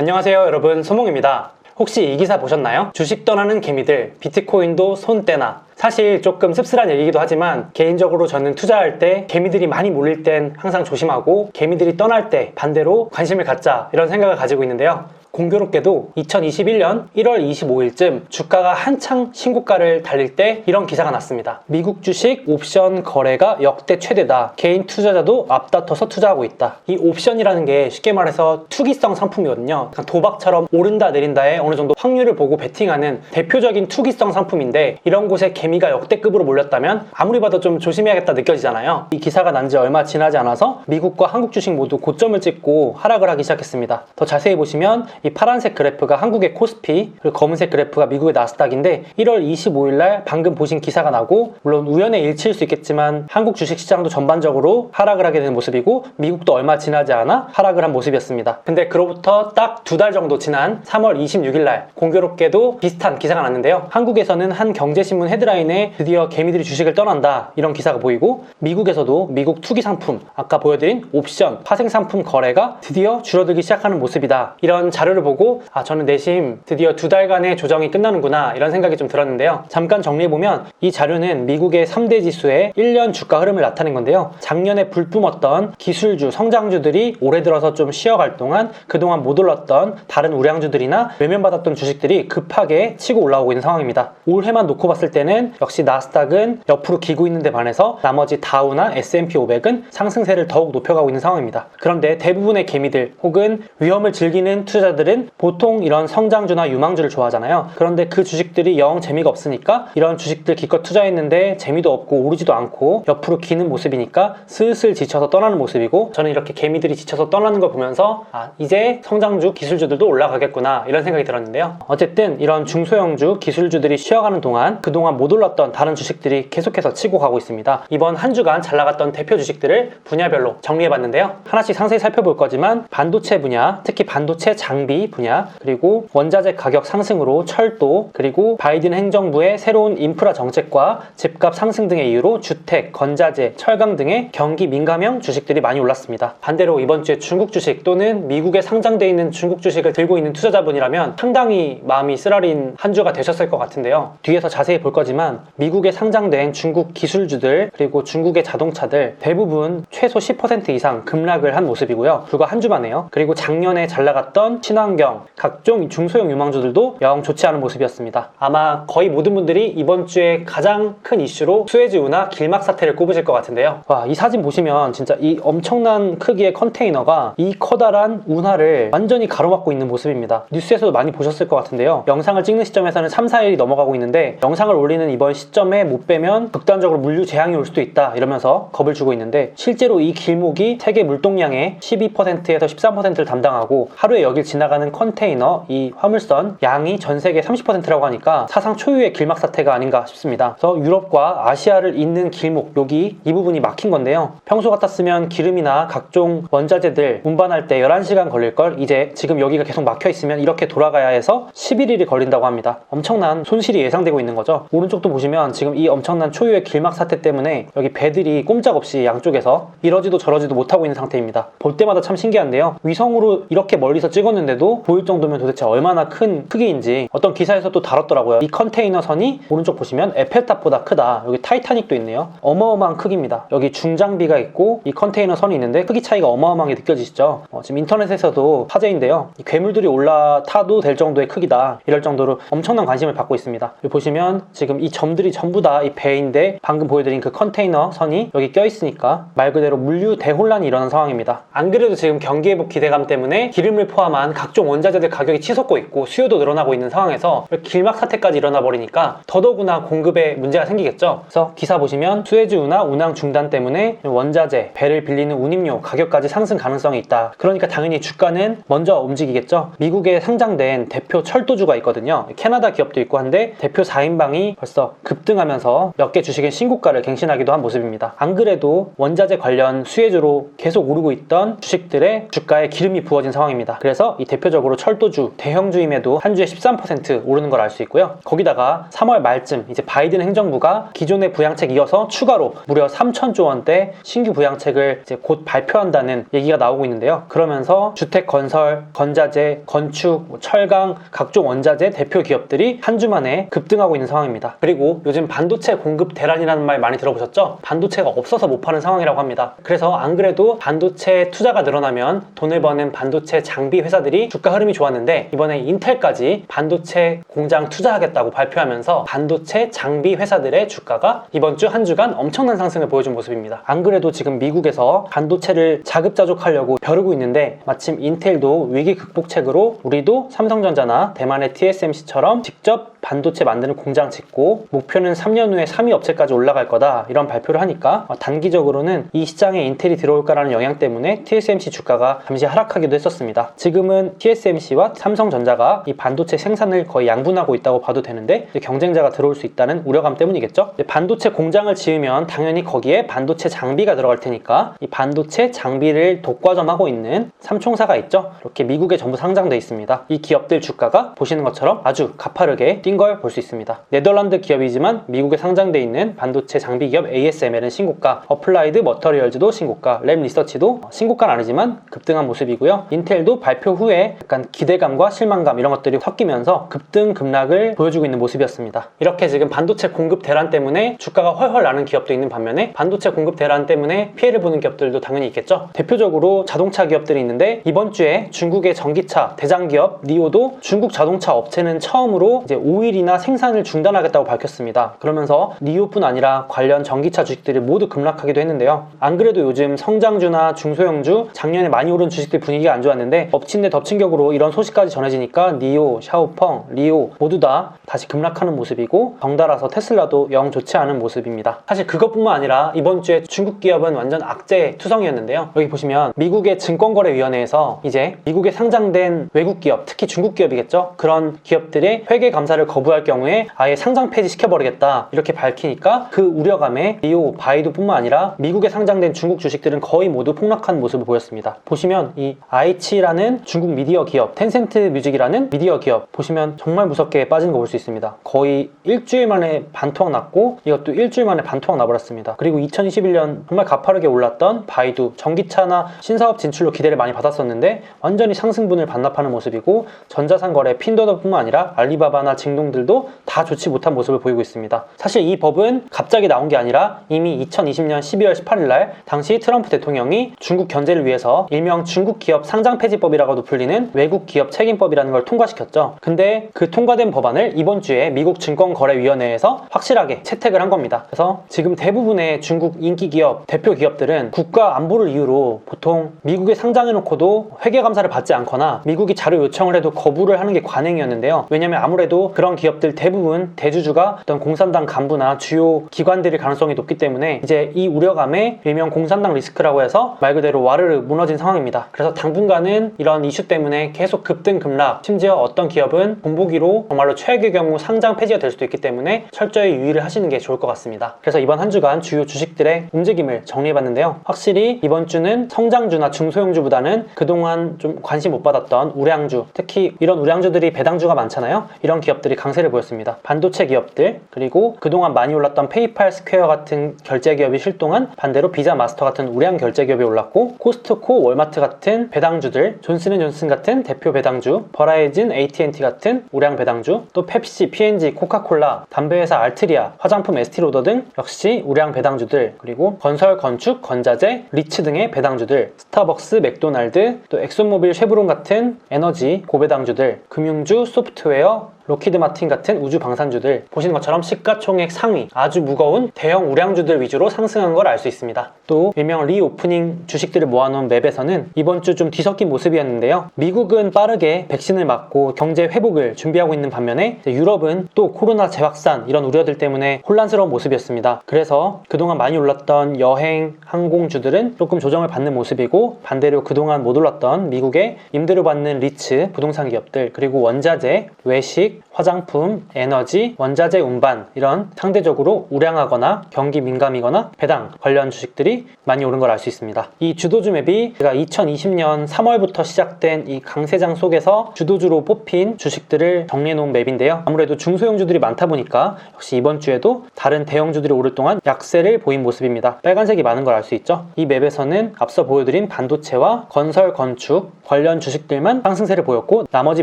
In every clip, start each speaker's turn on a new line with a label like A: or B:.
A: 안녕하세요 여러분, 소몽입니다. 혹시 이 기사 보셨나요? 주식 떠나는 개미들, 비트코인도 손 떼나. 사실 조금 씁쓸한 얘기이기도 하지만 개인적으로 저는 투자할 때 개미들이 많이 몰릴 땐 항상 조심하고 개미들이 떠날 때 반대로 관심을 갖자, 이런 생각을 가지고 있는데요. 공교롭게도 2021년 1월 25일쯤 주가가 한창 신고가를 달릴 때 이런 기사가 났습니다. 미국 주식 옵션 거래가 역대 최대다. 개인 투자자도 앞다퉈서 투자하고 있다. 이 옵션이라는 게 쉽게 말해서 투기성 상품이거든요. 도박처럼 오른다 내린다에 어느 정도 확률을 보고 베팅하는 대표적인 투기성 상품인데, 이런 곳에 개미가 역대급으로 몰렸다면 아무리 봐도 좀 조심해야겠다 느껴지잖아요. 이 기사가 난 지 얼마 지나지 않아서 미국과 한국 주식 모두 고점을 찍고 하락을 하기 시작했습니다. 더 자세히 보시면 이 파란색 그래프가 한국의 코스피, 그리고 검은색 그래프가 미국의 나스닥인데 1월 25일날 방금 보신 기사가 나고, 물론 우연의 일치일 수 있겠지만 한국 주식시장도 전반적으로 하락을 하게 되는 모습이고 미국도 얼마 지나지 않아 하락을 한 모습이었습니다. 근데 그로부터 딱 2달 정도 지난 3월 26일날 공교롭게도 비슷한 기사가 났는데요. 한국에서는 한 경제신문 헤드라인에 드디어 개미들이 주식을 떠난다, 이런 기사가 보이고, 미국에서도 미국 투기 상품, 아까 보여드린 옵션, 파생상품 거래가 드디어 줄어들기 시작하는 모습이다, 이런 자료를 보고 저는 내심 드디어 2달간의 조정이 끝나는구나, 이런 생각이 좀 들었는데요. 잠깐 정리해보면 이 자료는 미국의 3대 지수의 1년 주가 흐름을 나타낸 건데요. 작년에 불뿜었던 기술주, 성장주들이 올해 들어서 좀 쉬어갈 동안 그동안 못 올랐던 다른 우량주들이나 외면받았던 주식들이 급하게 치고 올라오고 있는 상황입니다. 올해만 놓고 봤을 때는 역시 나스닥은 옆으로 기고 있는데 반해서 나머지 다우나 S&P 500은 상승세를 더욱 높여가고 있는 상황입니다. 그런데 대부분의 개미들 혹은 위험을 즐기는 투자자들은 보통 이런 성장주나 유망주를 좋아하잖아요. 그런데 그 주식들이 영 재미가 없으니까 이런 주식들 기껏 투자했는데 재미도 없고 오르지도 않고 옆으로 기는 모습이니까 슬슬 지쳐서 떠나는 모습이고, 저는 이렇게 개미들이 지쳐서 떠나는 걸 보면서 이제 성장주, 기술주들도 올라가겠구나, 이런 생각이 들었는데요. 어쨌든 이런 중소형주, 기술주들이 쉬어가는 동안 그동안 못 올랐던 다른 주식들이 계속해서 치고 가고 있습니다. 이번 한 주간 잘 나갔던 대표 주식들을 분야별로 정리해봤는데요. 하나씩 상세히 살펴볼 거지만 반도체 분야, 특히 반도체 장비 분야, 그리고 원자재 가격 상승으로 철도, 그리고 바이든 행정부의 새로운 인프라 정책과 집값 상승 등의 이유로 주택, 건자재, 철강 등의 경기 민감형 주식들이 많이 올랐습니다. 반대로 이번 주에 중국 주식 또는 미국에 상장되어 있는 중국 주식을 들고 있는 투자자분이라면 상당히 마음이 쓰라린 한 주가 되셨을 것 같은데요. 뒤에서 자세히 볼 거지만 미국에 상장된 중국 기술주들, 그리고 중국의 자동차들 대부분 최소 10% 이상 급락을 한 모습이고요. 불과 한 주만에요. 그리고 작년에 잘 나갔던 친환경, 각종 중소형 유망주들도 영 좋지 않은 모습이었습니다. 아마 거의 모든 분들이 이번 주에 가장 큰 이슈로 수에즈 운하 길막 사태를 꼽으실 것 같은데요. 이 사진 보시면 진짜 이 엄청난 크기의 컨테이너가 이 커다란 운하를 완전히 가로막고 있는 모습입니다. 뉴스에서도 많이 보셨을 것 같은데요. 영상을 찍는 시점에서는 3, 4일이 넘어가고 있는데 영상을 올리는 이번 시점에 못 빼면 극단적으로 물류 재앙이 올 수도 있다, 이러면서 겁을 주고 있는데, 실제로 이 길목이 세계 물동량의 12%에서 13%를 담당하고 하루에 여길 지나가는 컨테이너, 이 화물선 양이 전 세계 30%라고 하니까 사상 초유의 길막 사태가 아닌가 싶습니다. 그래서 유럽과 아시아를 잇는 길목, 여기 이 부분이 막힌 건데요. 평소 같았으면 기름이나 각종 원자재들 운반할 때 11시간 걸릴 걸 이제 지금 여기가 계속 막혀 있으면 이렇게 돌아가야 해서 11일이 걸린다고 합니다. 엄청난 손실이 예상되고 있는 거죠. 오른쪽도 보시면 지금 이 엄청난 초유의 길막 사태 때문에 여기 배들이 꼼짝없이 양쪽에서 이러지도 저러지도 못하고 있는 상태입니다. 볼 때마다 참 신기한데요. 위성으로 이렇게 멀리서 찍었는데도 보일 정도면 도대체 얼마나 큰 크기인지 어떤 기사에서 또 다뤘더라고요. 이 컨테이너 선이 오른쪽 보시면 에펠탑보다 크다. 여기 타이타닉도 있네요. 어마어마한 크기입니다. 여기 중장비가 있고 이 컨테이너 선이 있는데 크기 차이가 어마어마하게 느껴지시죠? 지금 인터넷에서도 화제인데요. 이 괴물들이 올라타도 될 정도의 크기다, 이럴 정도로 엄청난 관심을 받고 있습니다. 여기 보시면 지금 이 점들이 전부 다 이 배인데 방금 보여드린 그 컨테이너 선이 여기 껴있으니까 말 그대로 물류 대혼란이 일어난 상황입니다. 안 그래도 지금 경기회복 기대감 때문에 기름을 포함한 각종 원자재들 가격이 치솟고 있고 수요도 늘어나고 있는 상황에서 길막 사태까지 일어나 버리니까 더더구나 공급에 문제가 생기겠죠. 그래서 기사 보시면 수에즈 운하 운항 중단 때문에 원자재, 배를 빌리는 운임료 가격까지 상승 가능성이 있다. 그러니까 당연히 주가는 먼저 움직이겠죠. 미국에 상장된 대표 철도주가 있거든요. 캐나다 기업도 있고 한데 대표 4인방이 벌써 급등하면서 몇 개 주식의 신고가를 갱신하기도 한 모습입니다. 안 그래도 원자재 관련 수혜주로 계속 오르고 있던 주식들의 주가에 기름이 부어진 상황입니다. 그래서 이 대표 대표적으로 철도주, 대형주임에도 한 주에 13% 오르는 걸 알 수 있고요. 거기다가 3월 말쯤 이제 바이든 행정부가 기존의 부양책 이어서 추가로 무려 3천조 원대 신규 부양책을 이제 곧 발표한다는 얘기가 나오고 있는데요. 그러면서 주택 건설, 건자재, 건축, 철강, 각종 원자재 대표 기업들이 한 주 만에 급등하고 있는 상황입니다. 그리고 요즘 반도체 공급 대란이라는 말 많이 들어보셨죠? 반도체가 없어서 못 파는 상황이라고 합니다. 그래서 안 그래도 반도체 투자가 늘어나면 돈을 버는 반도체 장비 회사들이 주가 흐름이 좋았는데 이번에 인텔까지 반도체 공장 투자하겠다고 발표하면서 반도체 장비 회사들의 주가가 이번 주 한 주간 엄청난 상승을 보여준 모습입니다. 안 그래도 지금 미국에서 반도체를 자급자족하려고 벼르고 있는데 마침 인텔도 위기 극복책으로 우리도 삼성전자나 대만의 TSMC처럼 직접 반도체 만드는 공장 짓고 목표는 3년 후에 3위 업체까지 올라갈 거다 이런 발표를 하니까 단기적으로는 이 시장에 인텔이 들어올까라는 영향 때문에 TSMC 주가가 잠시 하락하기도 했었습니다. 지금은 TSMC와 삼성전자가 이 반도체 생산을 거의 양분하고 있다고 봐도 되는데 경쟁자가 들어올 수 있다는 우려감 때문이겠죠. 반도체 공장을 지으면 당연히 거기에 반도체 장비가 들어갈 테니까 이 반도체 장비를 독과점하고 있는 삼총사가 있죠. 이렇게 미국에 전부 상장돼 있습니다. 이 기업들 주가가 보시는 것처럼 아주 가파르게 뛴 걸 볼 수 있습니다. 네덜란드 기업이지만 미국에 상장돼 있는 반도체 장비 기업 ASML은 신고가, 어플라이드 머터리얼즈도 신고가, 램 리서치도 신고가는 아니지만 급등한 모습이고요. 인텔도 발표 후에 약간 기대감과 실망감 이런 것들이 섞이면서 급등 급락을 보여주고 있는 모습이었습니다. 이렇게 지금 반도체 공급 대란 때문에 주가가 훨훨 나는 기업도 있는 반면에 반도체 공급 대란 때문에 피해를 보는 기업들도 당연히 있겠죠. 대표적으로 자동차 기업들이 있는데 이번 주에 중국의 전기차 대장 기업 니오도 중국 자동차 업체는 처음으로 이제 5일이나 생산을 중단하겠다고 밝혔습니다. 그러면서 니오뿐 아니라 관련 전기차 주식들이 모두 급락하기도 했는데요. 안 그래도 요즘 성장주나 중소형주 작년에 많이 오른 주식들 분위기가 안 좋았는데 엎친 데 덮친 격으로 이런 소식까지 전해지니까 니오, 샤오펑, 리오 모두 다 다시 급락하는 모습이고 덩달아서 테슬라도 영 좋지 않은 모습입니다. 사실 그것뿐만 아니라 이번 주에 중국 기업은 완전 악재 투성이었는데요. 여기 보시면 미국의 증권거래위원회에서 이제 미국에 상장된 외국 기업, 특히 중국 기업이겠죠. 그런 기업들의 회계 감사를 거부할 경우에 아예 상장 폐지 시켜버리겠다 이렇게 밝히니까 그 우려감에 리오, 바이두뿐만 아니라 미국에 상장된 중국 주식들은 거의 모두 폭락한 모습을 보였습니다. 보시면 이 아이치라는 중국 미디어 기업, 텐센트 뮤직이라는 미디어 기업 보시면 정말 무섭게 빠진 거 볼 수 있습니다. 거의 일주일 만에 반토막 났고 이것도 일주일 만에 반토막 나버렸습니다. 그리고 2021년 정말 가파르게 올랐던 바이두, 전기차나 신사업 진출로 기대를 많이 받았었는데 완전히 상승분을 반납하는 모습이고 전자상 거래 핀도더뿐만 아니라 알리바바나 징동들도 다 좋지 못한 모습을 보이고 있습니다. 사실 이 법은 갑자기 나온 게 아니라 이미 2020년 12월 18일 날 당시 트럼프 대통령이 중국 견제를 위해서 일명 중국 기업 상장 폐지법이라고도 불리는 외국 기업 책임법이라는 걸 통과시켰죠. 근데 그 통과된 법안을 이번 주에 미국 증권거래위원회에서 확실하게 채택을 한 겁니다. 그래서 지금 대부분의 중국 인기 기업, 대표 기업들은 국가 안보를 이유로 보통 미국에 상장해놓고도 회계감사를 받지 않거나 미국이 자료 요청을 해도 거부를 하는 게 관행이었는데요. 왜냐면 아무래도 그런 기업들 대부분 대주주가 어떤 공산당 간부나 주요 기관들일 가능성이 높기 때문에 이제 이 우려감에 일명 공산당 리스크라고 해서 말 그대로 와르르 무너진 상황입니다. 그래서 당분간은 이런 이슈 때문에 계속 급등 급락, 심지어 어떤 기업은 본보기로 정말로 최악의 경우 상장 폐지가 될 수도 있기 때문에 철저히 유의를 하시는 게 좋을 것 같습니다. 그래서 이번 한 주간 주요 주식들의 움직임을 정리해봤는데요. 확실히 이번 주는 성장주나 중소형주보다는 그동안 좀 관심 못 받았던 우량주, 특히 이런 우량주들이 배당주가 많잖아요. 이런 기업들이 강세를 보였습니다. 반도체 기업들, 그리고 그동안 많이 올랐던 페이팔, 스퀘어 같은 결제 기업이 실동한 반대로 비자, 마스터 같은 우량 결제 기업이 올랐고 코스트코, 월마트 같은 배당주들, 존슨앤존슨 같은 대표 배당주, 버라이즌, AT&T 같은 우량 배당주, 또 펩시, P&G, 코카콜라, 담배회사 알트리아, 화장품 에스티로더 등 역시 우량 배당주들, 그리고 건설, 건축, 건자재, 리츠 등의 배당주들, 스타벅스, 맥도날드, 또 엑소모빌, 쉐브론 같은 에너지 고배당주들, 금융주, 소프트웨어, 로키드 마틴 같은 우주 방산주들 보시는 것처럼 시가총액 상위 아주 무거운 대형 우량주들 위주로 상승한 걸 알 수 있습니다. 또 일명 리오프닝 주식들을 모아놓은 맵에서는 이번 주 좀 뒤섞인 모습이었는데요. 미국은 빠르게 백신을 맞고 경제 회복을 준비하고 있는 반면에 유럽은 또 코로나 재확산 이런 우려들 때문에 혼란스러운 모습이었습니다. 그래서 그동안 많이 올랐던 여행, 항공주들은 조금 조정을 받는 모습이고 반대로 그동안 못 올랐던 미국의 임대료 받는 리츠, 부동산 기업들, 그리고 원자재, 외식, 화장품, 에너지, 원자재 운반 이런 상대적으로 우량하거나 경기 민감이거나 배당 관련 주식들이 많이 오른 걸 알 수 있습니다. 이 주도주 맵이 제가 2020년 3월부터 시작된 이 강세장 속에서 주도주로 뽑힌 주식들을 정리해 놓은 맵인데요. 아무래도 중소형주들이 많다 보니까 역시 이번 주에도 다른 대형주들이 오를 동안 약세를 보인 모습입니다. 빨간색이 많은 걸 알 수 있죠. 이 맵에서는 앞서 보여드린 반도체와 건설, 건축 관련 주식들만 상승세를 보였고 나머지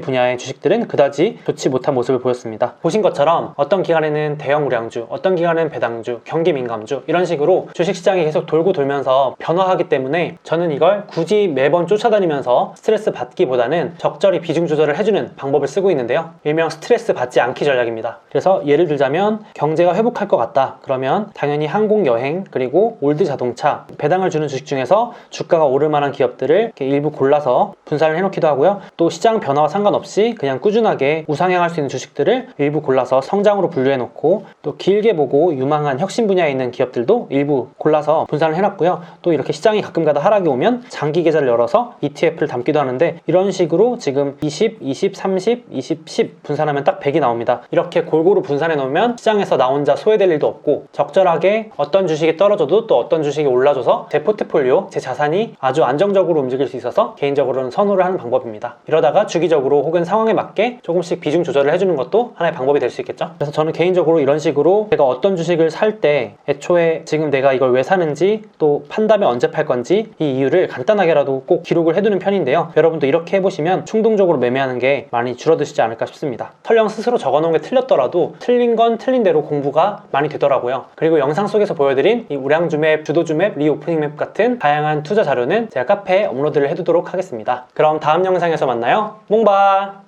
A: 분야의 주식들은 그다지 좋지 못한 모습을 보였습니다. 보신 것처럼 어떤 기간에는 대형 우량주, 어떤 기간에는 배당주, 경기 민감주 이런 식으로 주식시장이 계속 돌고 돌면서 변화하기 때문에 저는 이걸 굳이 매번 쫓아다니면서 스트레스 받기보다는 적절히 비중 조절을 해주는 방법을 쓰고 있는데요. 일명 스트레스 받지 않기 전략입니다. 그래서 예를 들자면 경제가 회복할 것 같다. 그러면 당연히 항공, 여행, 그리고 올드 자동차, 배당을 주는 주식 중에서 주가가 오를 만한 기업들을 이렇게 일부 골라서 분산을 해놓기도 하고요. 또 시장 변화와 상관없이 그냥 꾸준하게 우상향할 수 있는 주식들을 일부 골라서 성장으로 분류해놓고 또 길게 보고 유망한 혁신 분야에 있는 기업들도 일부 골라서 분산을 해놨고요. 또 이렇게 시장이 가끔가다 하락이 오면 장기 계좌를 열어서 ETF를 담기도 하는데 이런 식으로 지금 20, 20, 30, 20, 10 분산하면 딱 100이 나옵니다. 이렇게 골고루 분산해 놓으면 시장에서 나 혼자 소외될 일도 없고 적절하게 어떤 주식이 떨어져도 또 어떤 주식이 올라줘서 제 포트폴리오, 제 자산이 아주 안정적으로 움직일 수 있어서 개인적으로는 선호를 하는 방법입니다. 이러다가 주기적으로 혹은 상황에 맞게 조금씩 비중 조절을 해주는 것도 하나의 방법이 될 수 있겠죠. 그래서 저는 개인적으로 이런 식으로 제가 어떤 주식을 살 때 애초에 지금 내가 이걸 왜 사는지 또 판 다음에 언제 팔 건지 이 이유를 간단하게라도 꼭 기록을 해두는 편인데요. 여러분도 이렇게 해보시면 충동적으로 매매하는 게 많이 줄어드시지 않을까 싶습니다. 설령 스스로 적어놓은 게 틀렸더라도 틀린 건 틀린 대로 공부가 많이 되더라고요. 그리고 영상 속에서 보여드린 이 우량주 맵, 주도주 맵, 리오프닝 맵 같은 다양한 투자 자료는 제가 카페에 업로드를 해두도록 하겠습니다. 그럼 다음 영상에서 만나요. 몽바!